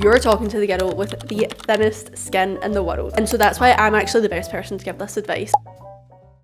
You're talking to the girl with the thinnest skin in the world. And so that's why I'm actually the best person to give this advice.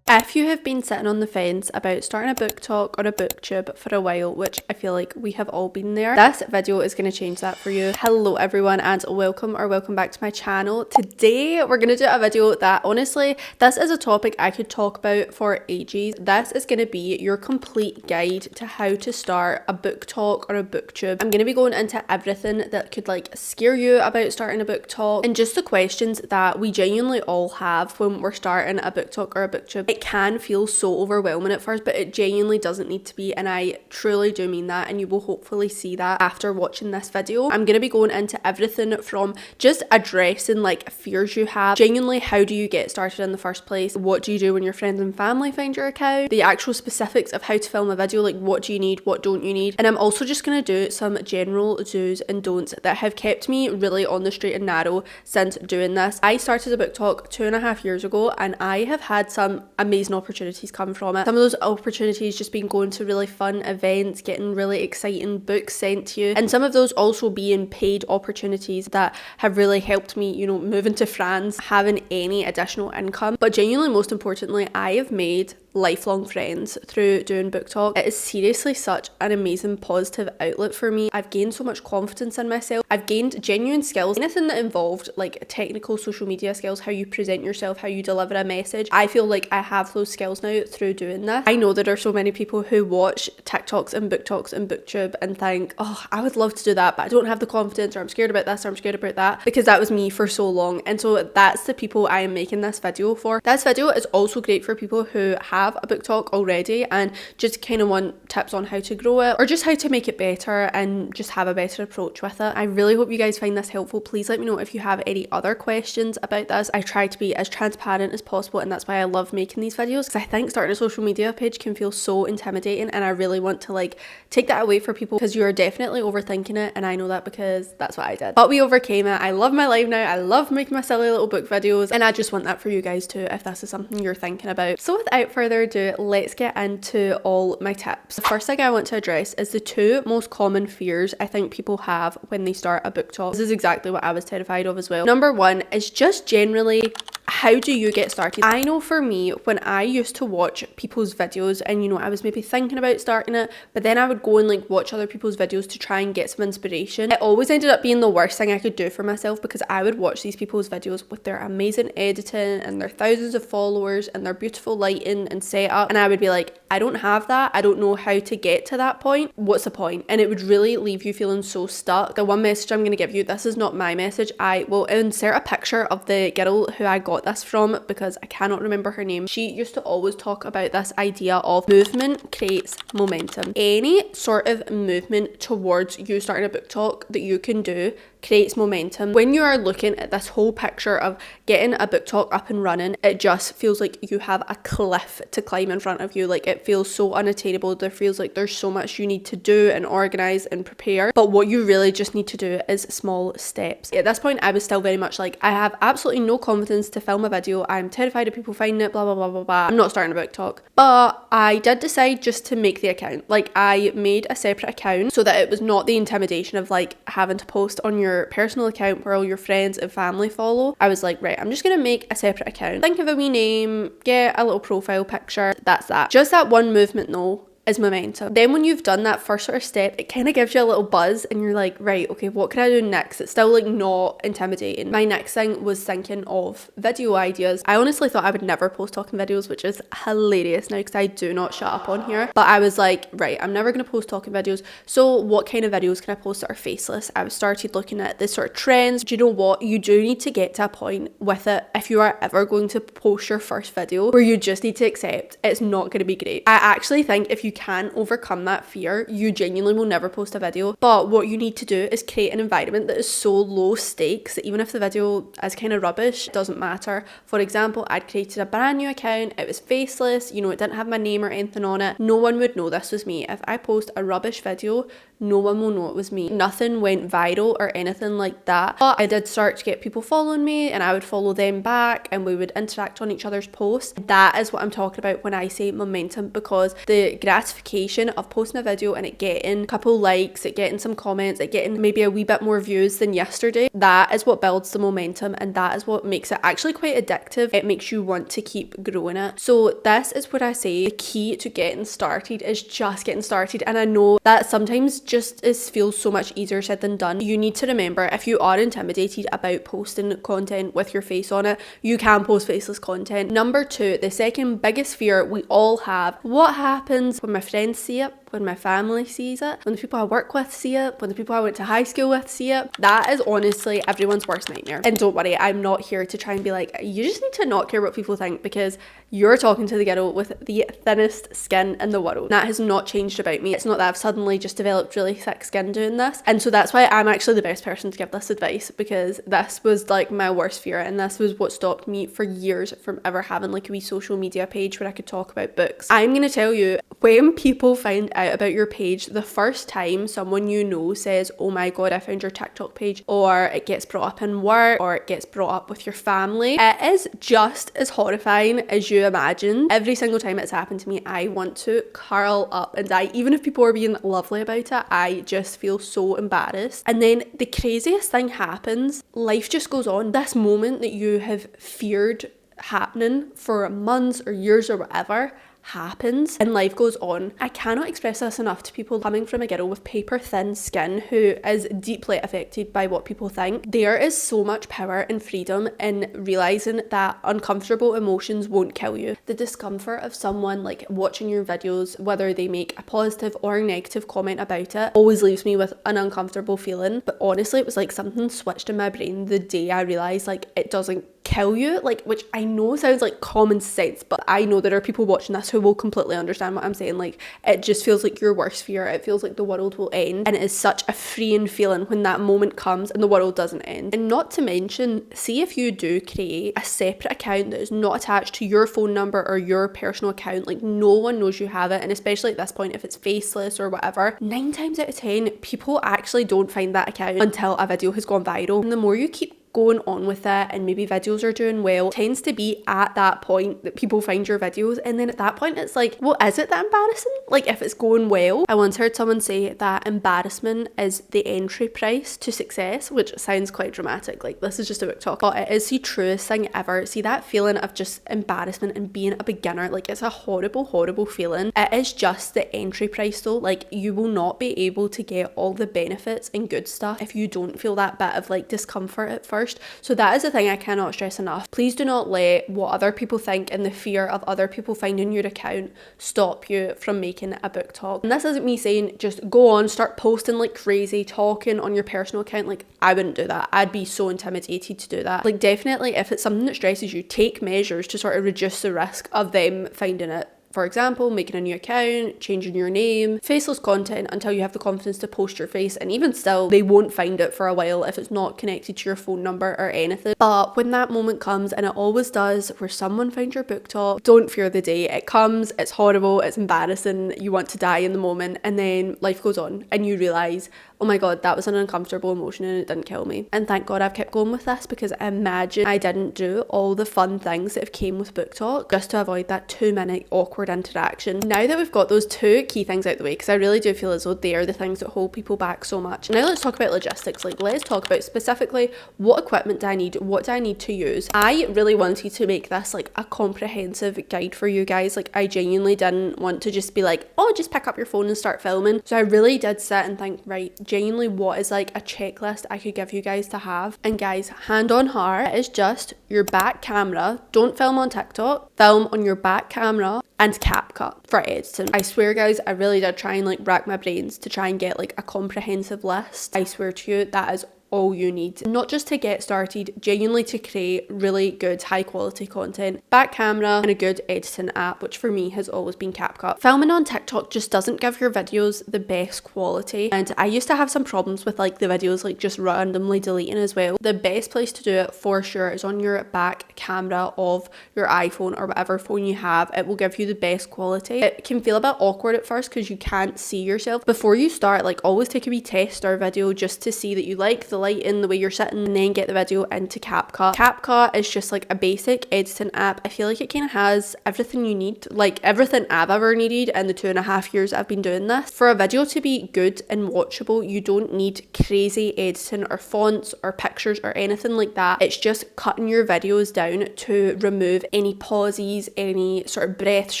If you have been sitting on the fence about starting a book talk or a booktube for a while, which I feel like we have all been there, this video is going to change that for you. Hello everyone and welcome back to my channel. Today we're going to do a video that honestly, this is a topic I could talk about for ages. This is going to be your complete guide to how to start a book talk or a booktube. I'm going to be going into everything that could like scare you about starting a book talk and just the questions that we genuinely all have when we're starting a book talk or a booktube. It can feel so overwhelming at first, but it genuinely doesn't need to be, and I truly do mean that, and you will hopefully see that after watching this video. I'm going to be going into everything from just addressing like fears you have, genuinely how do you get started in the first place, what do you do when your friends and family find your account, the actual specifics of how to film a video, like what do you need, what don't you need, and I'm also just going to do some general do's and don'ts that have kept me really on the straight and narrow since doing this. I started a book talk 2.5 years ago and I have had some amazing opportunities come from it. Some of those opportunities just been going to really fun events, getting really exciting books sent to you, and some of those also being paid opportunities that have really helped me, you know, moving to France, having any additional income. But genuinely, most importantly, I have made lifelong friends through doing book talk. It is seriously such an amazing positive outlet for me. I've gained so much confidence in myself. I've gained genuine skills. Anything that involved like technical social media skills, how you present yourself, how you deliver a message, I feel like I have those skills now through doing this. I know there are so many people who watch TikToks and booktube and think, oh, I would love to do that, but I don't have the confidence, or I'm scared about this, or I'm scared about that, because that was me for so long. And so that's the people I am making this video for. This video is also great for people who have a book talk already and just kind of want tips on how to grow it or just how to make it better and just have a better approach with it. I really hope you guys find this helpful. Please let me know if you have any other questions about this. I try to be as transparent as possible, and that's why I love making these videos, because I think starting a social media page can feel so intimidating, and I really want to like take that away for people, because you are definitely overthinking it, and I know that because that's what I did. But we overcame it. I love my life now. I love making my silly little book videos, and I just want that for you guys too if this is something you're thinking about. So without further ado, let's get into all my tips. The first thing I want to address is the two most common fears I think people have when they start a book talk. This is exactly what I was terrified of as well. Number one is just generally, how do you get started? I know for me, when I used to watch people's videos and, you know, I was maybe thinking about starting it, but then I would go and like watch other people's videos to try and get some inspiration. It always ended up being the worst thing I could do for myself, because I would watch these people's videos with their amazing editing and their thousands of followers and their beautiful lighting and setup, and I would be like, I don't have that. I don't know how to get to that point. What's the point? And it would really leave you feeling so stuck. The one message I'm going to give you, this is not my message. I will insert a picture of the girl who I got this from, because I cannot remember her name. She used to always talk about this idea of movement creates momentum. Any sort of movement towards you starting a book talk that you can do creates momentum. When you are looking at this whole picture of getting a book talk up and running, it just feels like you have a cliff to climb in front of you. Like, it feels so unattainable. There feels like there's so much you need to do and organize and prepare, but what you really just need to do is small steps. At this point, I was still very much like, I have absolutely no confidence to film a video. I'm terrified of people finding it, blah blah blah blah blah. I'm not starting a book talk. But I did decide just to make the account. Like, I made a separate account so that it was not the intimidation of like having to post on your personal account where all your friends and family follow. I was like, right, I'm just gonna make a separate account, think of a wee name, get a little profile picture. That's that. Just that one movement though is momentum. Then when you've done that first sort of step, it kind of gives you a little buzz and you're like, right, okay, what can I do next? It's still like not intimidating. My next thing was thinking of video ideas. I honestly thought I would never post talking videos, which is hilarious now because I do not shut up on here. But I was like, right, I'm never going to post talking videos. So what kind of videos can I post that are faceless? I started looking at this sort of trends. Do you know what? You do need to get to a point with it if you are ever going to post your first video where you just need to accept it's not going to be great. I actually think if you can overcome that fear, you genuinely will never post a video. But what you need to do is create an environment that is so low stakes that even if the video is kind of rubbish, it doesn't matter. For example, I'd created a brand new account. It was faceless, you know, it didn't have my name or anything on it. No one would know this was me. If I post a rubbish video, no one will know it was me. Nothing went viral or anything like that. But I did start to get people following me and I would follow them back and we would interact on each other's posts. That is what I'm talking about when I say momentum, because the grass gratification of posting a video and it getting a couple likes, it getting some comments, it getting maybe a wee bit more views than yesterday, that is what builds the momentum, and that is what makes it actually quite addictive. It makes you want to keep growing it. So this is what I say, the key to getting started is just getting started. And I know that sometimes just feels so much easier said than done. You need to remember, if you are intimidated about posting content with your face on it, you can post faceless content. Number two, the second biggest fear we all have: what happens when my friends see it, when my family sees it, when the people I work with see it, when the people I went to high school with see it? That is honestly everyone's worst nightmare. And don't worry, I'm not here to try and be like, you just need to not care what people think, because you're talking to the girl with the thinnest skin in the world. That has not changed about me. It's not that I've suddenly just developed really thick skin doing this. And so that's why I'm actually the best person to give this advice, because this was like my worst fear, and this was what stopped me for years from ever having like a wee social media page where I could talk about books. I'm gonna tell you, when people find out about your page the first time someone you know says, oh my god, I found your TikTok page, or it gets brought up in work, or it gets brought up with your family, it is just as horrifying as you imagine. Every single time it's happened to me, I want to curl up and die. Even if people are being lovely about it, I just feel so embarrassed. And then the craziest thing happens. Life just goes on. This moment that you have feared happening for months or years or whatever happens, and life goes on. I cannot express this enough to people coming from a girl with paper thin skin who is deeply affected by what people think. There is so much power and freedom in realizing that uncomfortable emotions won't kill you. The discomfort of someone like watching your videos, whether they make a positive or a negative comment about it, always leaves me with an uncomfortable feeling. But honestly, it was like something switched in my brain the day I realized like it doesn't kill you, like, which I know sounds like common sense, but I know there are people watching this who will completely understand what I'm saying. Like, it just feels like your worst fear. It feels like the world will end, and it is such a freeing feeling when that moment comes and the world doesn't end. And not to mention, see if you do create a separate account that is not attached to your phone number or your personal account, like no one knows you have it, and especially at this point if it's faceless or whatever, 9 times out of 10 people actually don't find that account until a video has gone viral. And the more you keep going on with it, and maybe videos are doing well, tends to be at that point that people find your videos, and then at that point it's like, well, is it that embarrassing? Like, if it's going well. I once heard someone say that embarrassment is the entry price to success, which sounds quite dramatic, like this is just a book talk, but it is the truest thing ever. See, that feeling of just embarrassment and being a beginner, like it's a horrible feeling. It is just the entry price though. Like, you will not be able to get all the benefits and good stuff if you don't feel that bit of like discomfort at first. So that is the thing I cannot stress enough. Please do not let what other people think and the fear of other people finding your account stop you from making a book talk. And this isn't me saying just go on, start posting like crazy, talking on your personal account. Like, I wouldn't do that. I'd be so intimidated to do that. Like, definitely if it's something that stresses you, take measures to sort of reduce the risk of them finding it. For example, making a new account, changing your name, faceless content until you have the confidence to post your face, and even still, they won't find it for a while if it's not connected to your phone number or anything. But when that moment comes, and it always does, where someone finds your book talk, don't fear the day. It comes, it's horrible, it's embarrassing, you want to die in the moment, and then life goes on, and you realise, oh my god, that was an uncomfortable emotion and it didn't kill me. And thank god I've kept going with this, because imagine I didn't do all the fun things that have came with book talk just to avoid that 2-minute awkward interaction. Now that we've got those 2 key things out the way, because I really do feel as though they are the things that hold people back so much. Now let's talk about logistics. Like, let's talk about specifically what equipment do I need, what do I need to use. I really wanted to make this like a comprehensive guide for you guys. Like, I genuinely didn't want to just be like, oh, just pick up your phone and start filming. So I really did sit and think, right, genuinely what is like a checklist I could give you guys to have. And guys, hand on heart, it is just your back camera. Don't film on TikTok, film on your back camera, and CapCut for editing. I swear guys, I really did try and like rack my brains to try and get like a comprehensive list. I swear to you, that is all you need, not just to get started, genuinely to create really good high quality content. Back camera and a good editing app, which for me has always been CapCut. Filming on TikTok just doesn't give your videos the best quality, and I used to have some problems with like the videos like just randomly deleting as well. The best place to do it for sure is on your back camera of your iPhone or whatever phone you have. It will give you the best quality. It can feel a bit awkward at first because you can't see yourself. Before you start, like, always take a wee test or video just to see that you like the lighting, the way you're sitting, and then get the video into CapCut. CapCut is just like a basic editing app. I feel like it kind of has everything you need, like everything I've ever needed in the 2.5 years I've been doing this. For a video to be good and watchable, you don't need crazy editing or fonts or pictures or anything like that. It's just cutting your videos down to remove any pauses, any sort of breaths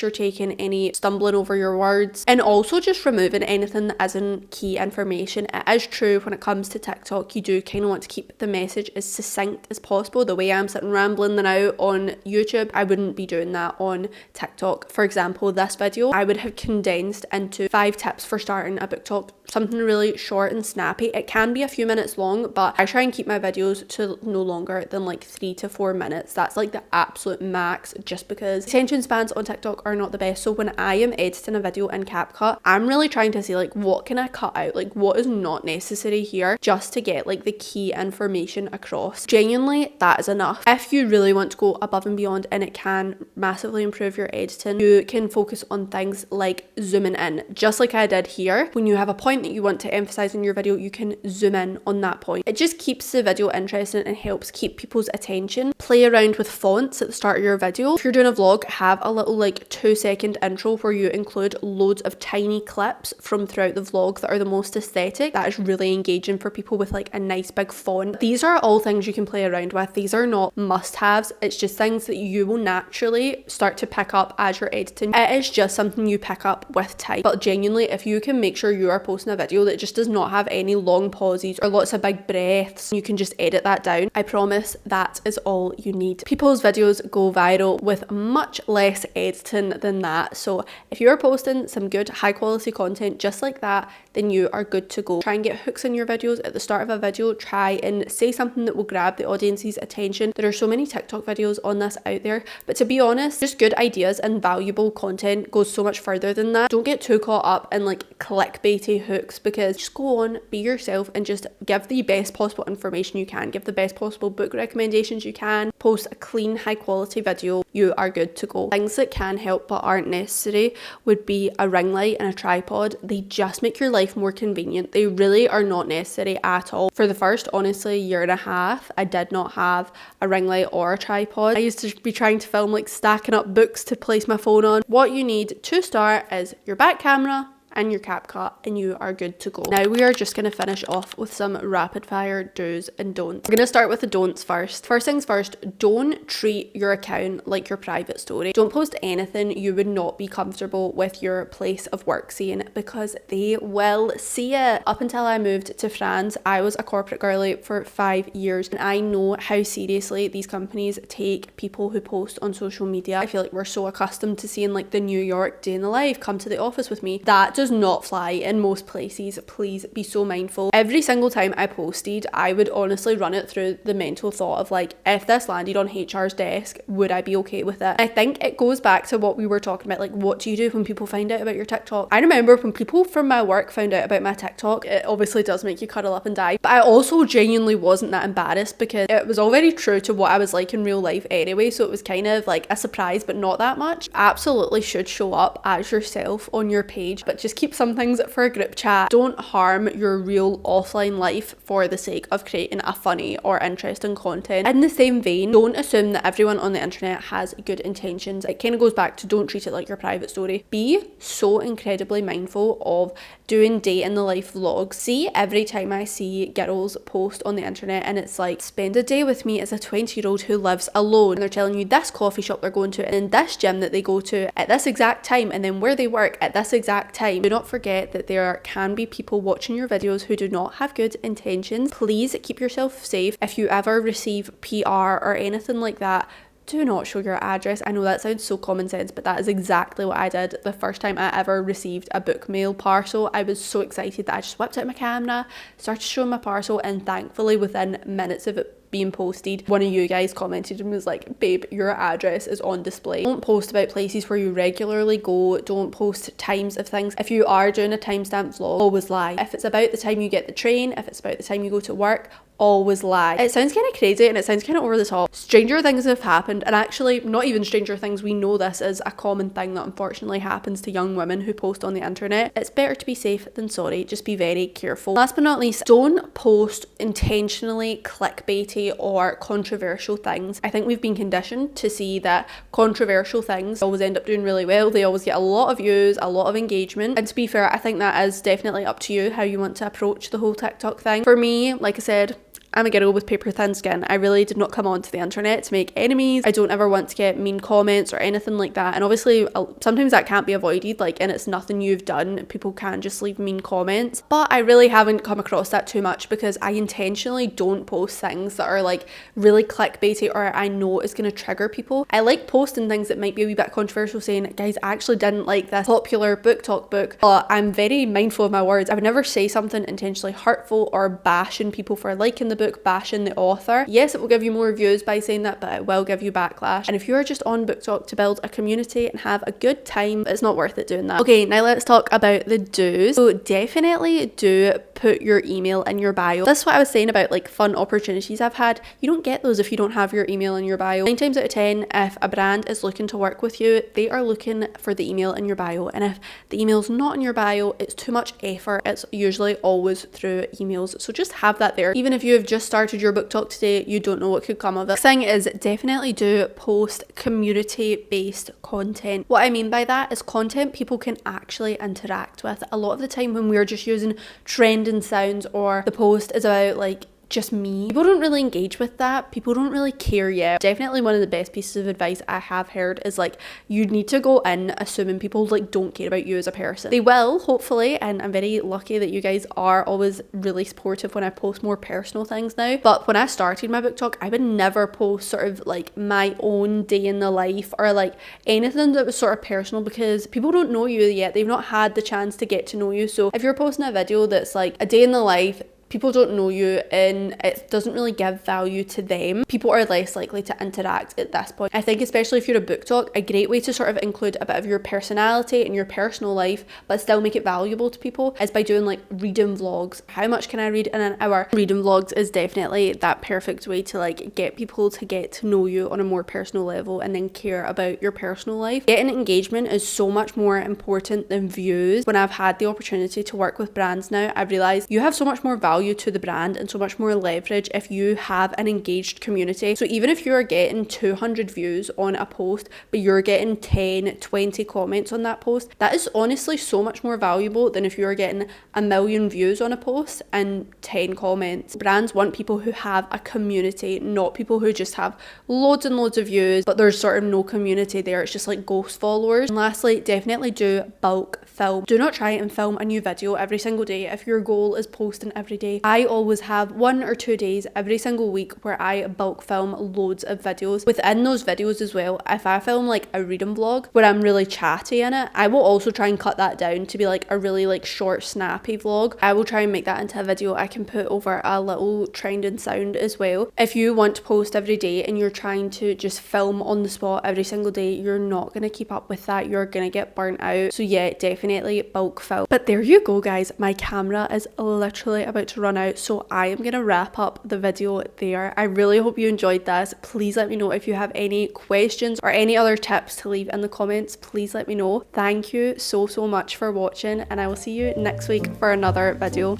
you're taking, any stumbling over your words, and also just removing anything that isn't key information. It is true when it comes to TikTok, you do kind of want to keep the message as succinct as possible. The way I'm sitting rambling now on YouTube, I wouldn't be doing that on TikTok. For example, this video, I would have condensed into 5 tips for starting a book talk, something really short and snappy. It can be a few minutes long, but I try and keep my videos to no longer than like 3 to 4 minutes. That's like the absolute max, just because attention spans on TikTok are not the best. So when I am editing a video in CapCut, I'm really trying to see like, what can I cut out? Like, what is not necessary here, just to get like the key information across. Genuinely, that is enough. If you really want to go above and beyond, and it can massively improve your editing, you can focus on things like zooming in, just like I did here. When you have a point that you want to emphasize in your video, you can zoom in on that point. It just keeps the video interesting and helps keep people's attention. Play around with fonts at the start of your video. If you're doing a vlog, have a little like 2-second intro where you include loads of tiny clips from throughout the vlog that are the most aesthetic. That is really engaging for people with like a nice big font. These are all things you can play around with. These are not must-haves. It's just things that you will naturally start to pick up as you're editing. It is just something you pick up with time. But genuinely, if you can make sure you are posting a video that just does not have any long pauses or lots of big breaths, you can just edit that down. I promise that is all you need. People's videos go viral with much less editing than that. So if you're posting some good high quality content just like that, then you are good to go. Try and get hooks in your videos at the start of a video. Try and say something that will grab the audience's attention. There are so many TikTok videos on this out there, but to be honest, just good ideas and valuable content goes so much further than that. Don't get too caught up in like clickbaity hooks, because just go on, be yourself, and just give the best possible information you can. Give the best possible book recommendations you can. Post a clean, high quality video. You are good to go. Things that can help but aren't necessary would be a ring light and a tripod. They just make your life more convenient. They really are not necessary at all. For the first, honestly, 1.5 years, I did not have a ring light or a tripod. I used to be trying to film like stacking up books to place my phone on. What you need to start is your back camera and your CapCut, and you are good to go. Now we are just going to finish off with some rapid fire do's and don'ts. We're going to start with the don'ts first. First things first, don't treat your account like your private story. Don't post anything you would not be comfortable with your place of work seeing, because they will see it. Up until I moved to France, I was a corporate girly for 5 years, and I know how seriously these companies take people who post on social media. I feel like we're so accustomed to seeing like the New York day in the life, come to the office with me. That does not fly in most places. Please be so mindful. Every single time I posted, I would honestly run it through the mental thought of like, if this landed on HR's desk, would I be okay with it? I think it goes back to what we were talking about, like, what do you do when people find out about your TikTok? I remember when people from my work found out about my TikTok, it obviously does make you cuddle up and die, but I also genuinely wasn't that embarrassed, because it was all very true to what I was like in real life anyway, so it was kind of like a surprise, but not that much. Absolutely should show up as yourself on your page, but just keep some things for a group chat. Don't harm your real offline life for the sake of creating a funny or interesting content. In the same vein, don't assume that everyone on the internet has good intentions. It kind of goes back to don't treat it like your private story. Be so incredibly mindful of doing day in the life vlogs. See, every time I see girls post on the internet and it's like, spend a day with me as a 20-year-old who lives alone, and they're telling you this coffee shop they're going to, and then this gym that they go to at this exact time, and then where they work at this exact time. Do not forget that there can be people watching your videos who do not have good intentions. Please keep yourself safe. If you ever receive PR or anything like that, do not show your address. I know that sounds so common sense, but that is exactly what I did the first time I ever received a book mail parcel. I was so excited that I just whipped out my camera, started showing my parcel, and thankfully within minutes of it being posted, one of you guys commented and was like, babe, your address is on display. Don't post about places where you regularly go. Don't post times of things. If you are doing a timestamp vlog, always lie. If it's about the time you get the train, if it's about the time you go to work, always lie. It sounds kind of crazy and it sounds kind of over the top. Stranger things have happened, and actually not even stranger things, we know this is a common thing that unfortunately happens to young women who post on the internet. It's better to be safe than sorry. Just be very careful. Last but not least, don't post intentionally clickbaity or controversial things. I think we've been conditioned to see that controversial things always end up doing really well. They always get a lot of views, a lot of engagement, and to be fair, I think that is definitely up to you how you want to approach the whole TikTok thing. For me, like I said, I'm a girl with paper thin skin. I really did not come onto the internet to make enemies. I don't ever want to get mean comments or anything like that. And obviously, sometimes that can't be avoided, like, and it's nothing you've done. People can just leave mean comments. But I really haven't come across that too much because I intentionally don't post things that are like really clickbaity or I know is going to trigger people. I like posting things that might be a wee bit controversial, saying, guys, I actually didn't like this popular book talk book. But I'm very mindful of my words. I would never say something intentionally hurtful or bashing people for liking the book, bashing the author. Yes, it will give you more views by saying that, but it will give you backlash. And if you are just on book talk to build a community and have a good time, it's not worth it doing that. Okay, now let's talk about the do's. So definitely do put your email in your bio. That's what I was saying about like fun opportunities I've had. You don't get those if you don't have your email in your bio. 9 times out of 10, if a brand is looking to work with you, they are looking for the email in your bio. And if the email's not in your bio, it's too much effort. It's usually always through emails. So just have that there. Even if you have just started your book talk today, you don't know what could come of it. Next thing is definitely do post community-based content. What I mean by that is content people can actually interact with. A lot of the time when we're just using trending sounds or the post is about like just me, people don't really engage with that. People don't really care yet. Definitely one of the best pieces of advice I have heard is like, you need to go in assuming people like don't care about you as a person. They will, hopefully, and I'm very lucky that you guys are always really supportive when I post more personal things now. But when I started my book talk, I would never post sort of like my own day in the life or like anything that was sort of personal because people don't know you yet. They've not had the chance to get to know you. So if you're posting a video that's like a day in the life, people don't know you and it doesn't really give value to them, people are less likely to interact at this point. I think especially if you're a book talk, a great way to sort of include a bit of your personality and your personal life but still make it valuable to people is by doing like reading vlogs. How much can I read in an hour? Reading vlogs is definitely that perfect way to like get people to get to know you on a more personal level and then care about your personal life. Getting engagement is so much more important than views. When I've had the opportunity to work with brands now, I've realized you have so much more value to the brand and so much more leverage if you have an engaged community. So even if you're getting 200 views on a post but you're getting 10, 20 comments on that post, that is honestly so much more valuable than if you're getting 1 million views on a post and 10 comments. Brands want people who have a community, not people who just have loads and loads of views but there's sort of no community there. It's just like ghost followers. And lastly, definitely do bulk film. Do not try and film a new video every single day if your goal is posting every day. I always have 1 or 2 days every single week where I bulk film loads of videos. Within those videos as well, if I film like a reading vlog where I'm really chatty in it, I will also try and cut that down to be like a really like short snappy vlog. I will try and make that into a video I can put over a little trending sound as well. If you want to post every day and you're trying to just film on the spot every single day, you're not going to keep up with that. You're going to get burnt out. So yeah, definitely bulk film. But there you go guys, my camera is literally about to run out, so I am gonna wrap up the video there. I really hope you enjoyed this. Please let me know if you have any questions or any other tips to leave in the comments. Please let me know. Thank you so much for watching and I will see you next week for another video.